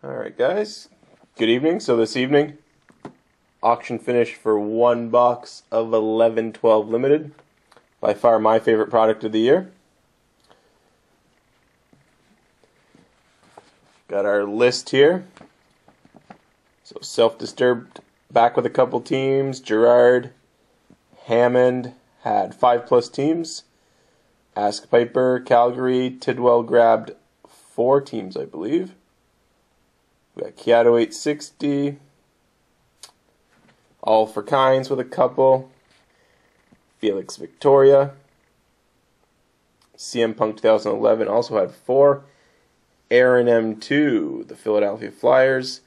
Alright guys, good evening. So this evening, auction finish for one box of 11-12 Limited. By far my favorite product of the year. Got our list here. So Self-Disturbed back with a couple teams. Gerard, Hammond had 5+ teams. Ask Piper, Calgary, Tidwell grabbed 4 teams, I believe. We got Kiato 860, All for Kinds with a couple, Felix Victoria, CM Punk 2011 also had 4, Aaron M2, the Philadelphia Flyers,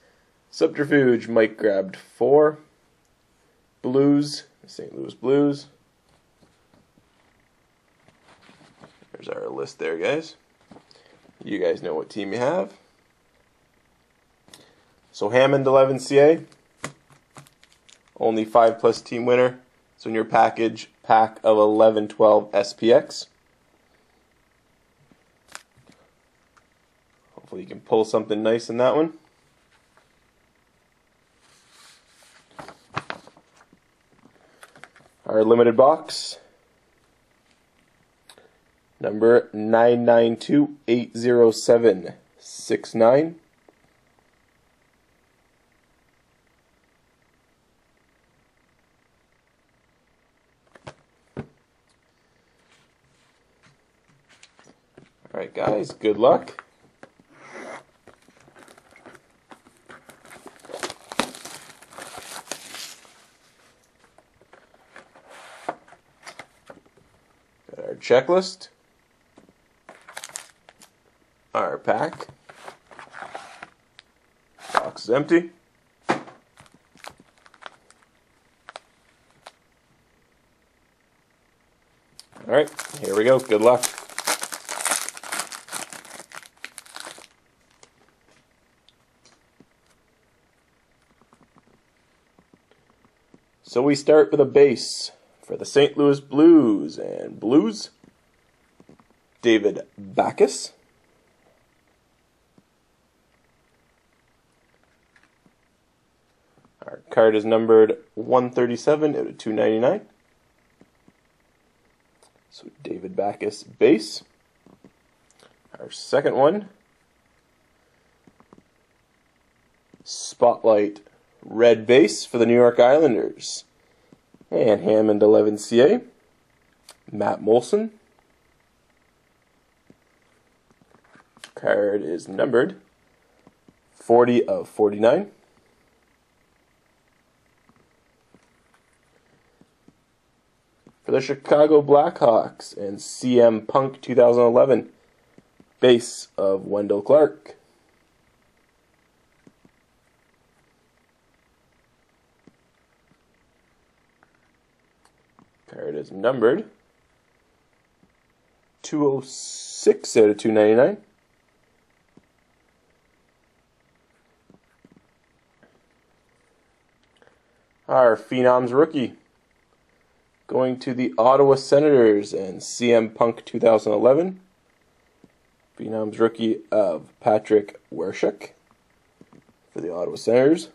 Subterfuge, Mike grabbed 4, Blues, St. Louis Blues. There's our list there, guys. You guys know what team you have. So Hammond 11CA, only 5+ team winner. So in your package, pack of 11-12 SPX. Hopefully you can pull something nice in that one. Our limited box, number 992-807-69. Alright guys, good luck. Got our checklist. Our pack. Box is empty. Alright, here we go. Good luck. So we start with a base for the St. Louis Blues and Blues, David Backes. Our card is numbered 137 out of 299. So David Backes base. Our second one, Spotlight red base for the New York Islanders. And Hammond 11CA, Matt Molson. Card is numbered 40 of 49. For the Chicago Blackhawks and CM Punk 2011, base of Wendell Clark. Card is numbered 206 out of 299. Our Phenoms rookie going to the Ottawa Senators and CM Punk 2011. Phenoms rookie of Patrick Wershuk for the Ottawa Senators.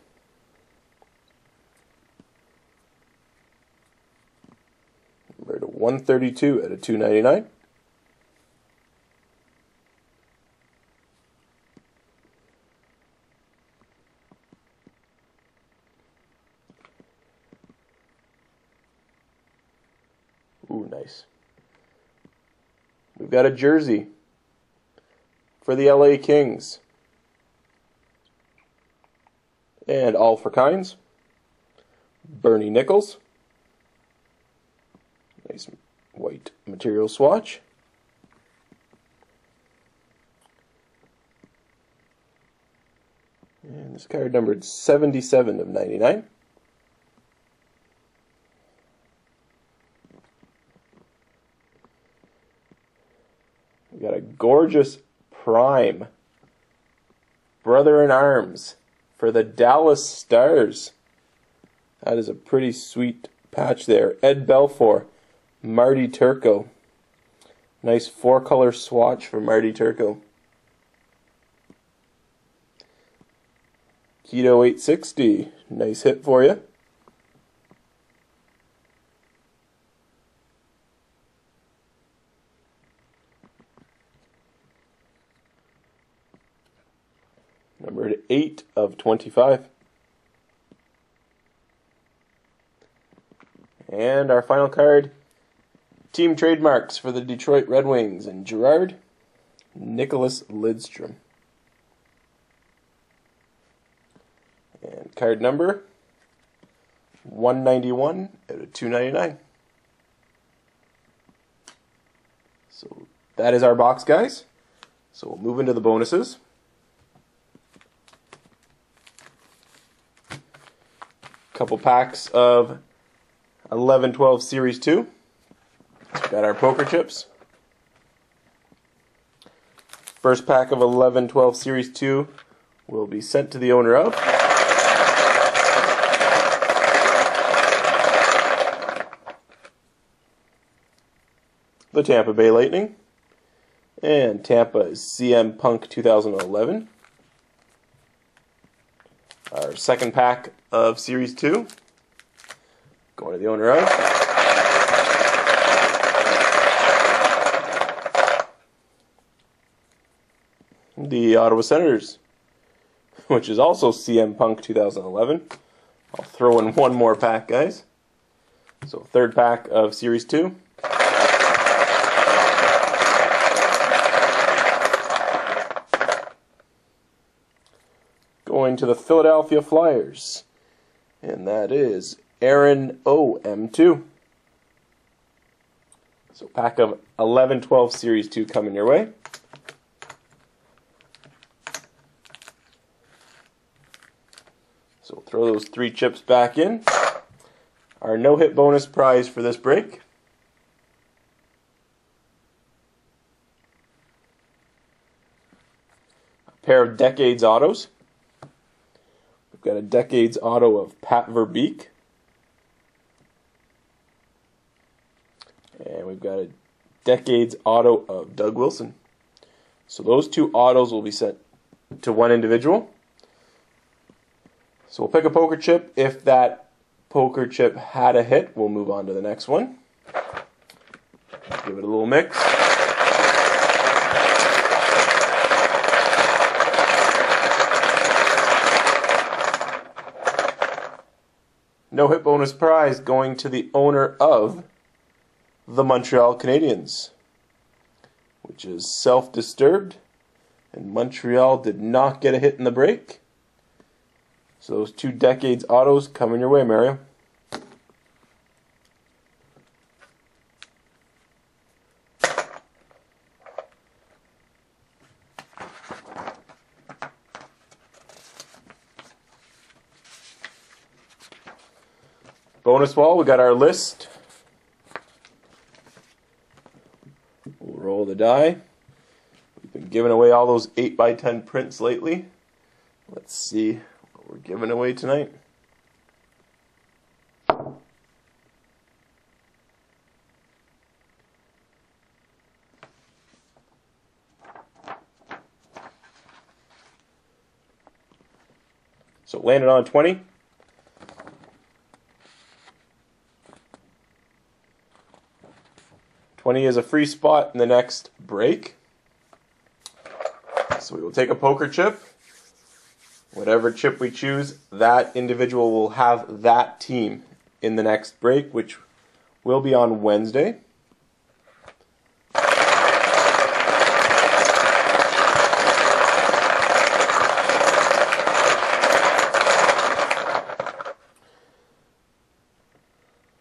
Number 132 out of 299. Ooh, nice. We've got a jersey for the LA Kings. And All for Kinds, Bernie Nichols. Nice white material swatch. And this card numbered 77 of 99. We got a gorgeous prime brother-in-arms for the Dallas Stars. That is a pretty sweet patch there. Ed Belfour, Marty Turco. Nice 4-color swatch for Marty Turco. Keto 860. Nice hit for you. Number 8 of 25. And our final card, team trademarks for the Detroit Red Wings and Gerard, Nicholas Lidstrom. And card number 191 out of 299. So that is our box, guys. So we'll move into the bonuses. Couple packs of 11-12 Series 2. Got our poker chips. First pack of 11-12 Series 2 will be sent to the owner of the Tampa Bay Lightning. And Tampa is CM Punk 2011. Our second pack of Series 2, going to the owner of the Ottawa Senators, which is also CM Punk 2011. I'll throw in one more pack, guys. So third pack of Series 2. Going to the Philadelphia Flyers, and that is Aaron OM2. So pack of 11-12 Series 2 coming your way. So we'll throw those 3 chips back in. Our no-hit bonus prize for this break. A pair of Decades autos. We've got a Decades auto of Pat Verbeek. And we've got a Decades auto of Doug Wilson. So those 2 autos will be sent to one individual. So we'll pick a poker chip. If that poker chip had a hit, we'll move on to the next one. Give it a little mix. No-hit bonus prize going to the owner of the Montreal Canadiens, which is self-disturbed, and Montreal did not get a hit in the break. So those 2 Decades autos coming your way, Mario. Bonus wall, we got our list. We'll roll the die. We've been giving away all those 8x10 prints lately. Let's see what we're giving away tonight. So landed on 20. 20 is a free spot in the next break. So we will take a poker chip. Whatever chip we choose, that individual will have that team in the next break, which will be on Wednesday.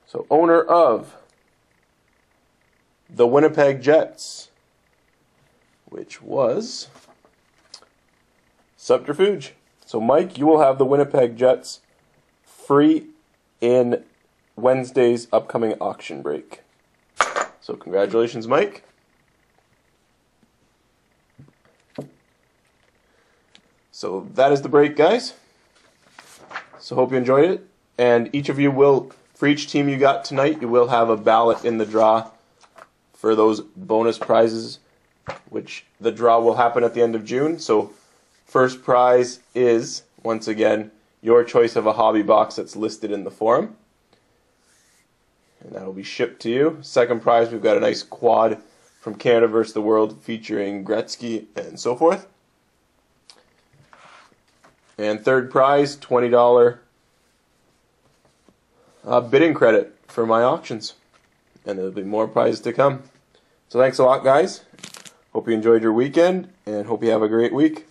So owner of the Winnipeg Jets, which was Subterfuge. So Mike, you will have the Winnipeg Jets free in Wednesday's upcoming auction break. So congratulations, Mike. So that is the break, guys. So hope you enjoyed it. And each of you will, for each team you got tonight, you will have a ballot in the draw for those bonus prizes, which the draw will happen at the end of June. So first prize is Once again, your choice of a hobby box that's listed in the forum. And that'll be shipped to you. Second prize, we've got a nice quad from Canada vs. the World featuring Gretzky and so forth. And third prize, $20 bidding credit for my auctions. And there'll be more prizes to come. So thanks a lot, guys. Hope you enjoyed your weekend, and hope you have a great week.